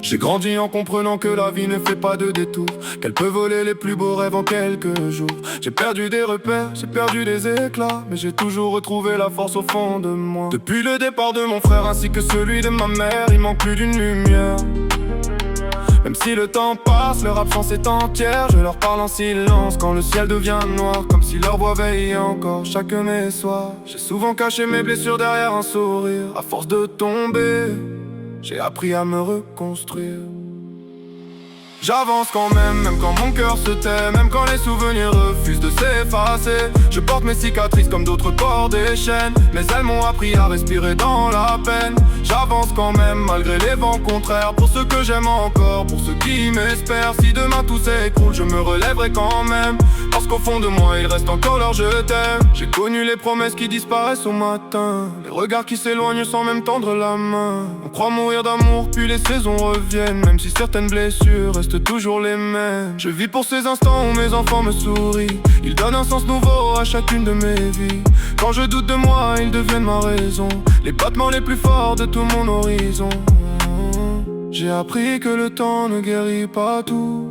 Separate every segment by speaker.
Speaker 1: J'ai grandi en comprenant que la vie ne fait pas de détour, qu'elle peut voler les plus beaux rêves en quelques jours. J'ai perdu des repères, j'ai perdu des éclats, mais j'ai toujours retrouvé la force au fond de moi. Depuis le départ de mon frère ainsi que celui de ma mère, il manque plus d'une lumière. Même si le temps passe, leur absence est entière. Je leur parle en silence quand le ciel devient noir, comme si leur voix veillait encore chaque mes soirs. J'ai souvent caché mes blessures derrière un sourire. À force de tomber, j'ai appris à me reconstruire. J'avance quand même quand mon cœur se tait, même quand les souvenirs refusent de s'effacer. Je porte mes cicatrices comme d'autres portent des chaînes, mais elles m'ont appris à respirer dans la peine. J'avance quand même malgré les vents contraires, pour ceux que j'aime encore, pour ceux qui m'espèrent. Si demain tout s'écroule, je me relèverai quand même, parce qu'au fond de moi il reste encore leur je t'aime. J'ai connu les promesses qui disparaissent au matin, les regards qui s'éloignent sans même tendre la main. On croit mourir d'amour puis les saisons reviennent, même si certaines blessures restent toujours les mêmes. Je vis pour ces instants où mes enfants me sourient, ils donnent un sens nouveau à chacune de mes vies. Quand je doute de moi, ils deviennent ma raison, les battements les plus forts de tout mon horizon. J'ai appris que le temps ne guérit pas tout,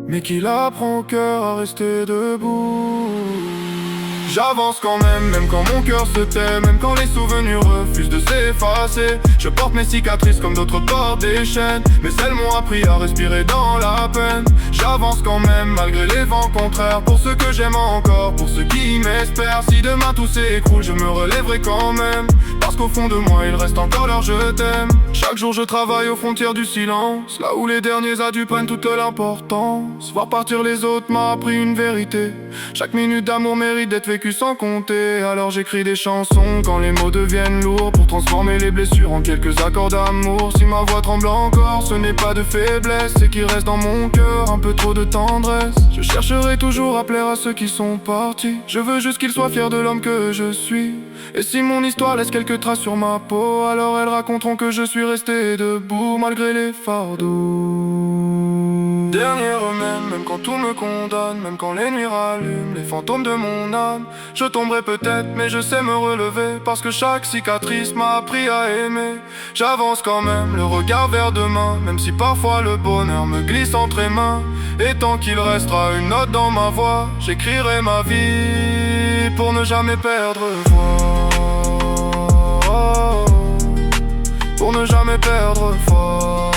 Speaker 1: mais qu'il apprend au cœur à rester debout. J'avance quand même quand mon cœur se tait, même quand les souvenirs refusent de s'effacer. Je porte mes cicatrices comme d'autres portent des chaînes, mais elles m'ont appris à respirer dans la peine. J'avance quand même malgré les vents contraires, pour ceux que j'aime encore, pour ceux qui m'espèrent. Si demain tout s'écroule, je me relèverai quand même, parce qu'au fond de moi il reste encore leur je t'aime. Chaque jour je travaille aux frontières du silence, là où les derniers adieux prennent toute l'importance. Voir partir les autres m'a appris une vérité, chaque minute d'amour mérite d'être vécue sans compter. Alors j'écris des chansons quand les mots deviennent lourds, pour transformer les blessures en quelques accords d'amour. Si ma voix tremble encore, ce n'est pas de faiblesse, c'est qu'il reste dans mon cœur un peu trop de tendresse. Je chercherai toujours à plaire à ceux qui sont partis, je veux juste qu'ils soient fiers de l'homme que je suis. Et si mon histoire laisse quelques traces sur ma peau, alors elles raconteront que je suis resté debout malgré les fardeaux. Dernier remède, même quand tout me condamne, même quand les nuits rallument les fantômes de mon âme. Je tomberai peut-être, mais je sais me relever, parce que chaque cicatrice m'a appris à aimer. J'avance quand même, le regard vers demain, même si parfois le bonheur me glisse entre les mains. Et tant qu'il restera une note dans ma voix, j'écrirai ma vie pour ne jamais perdre foi, pour ne jamais perdre foi.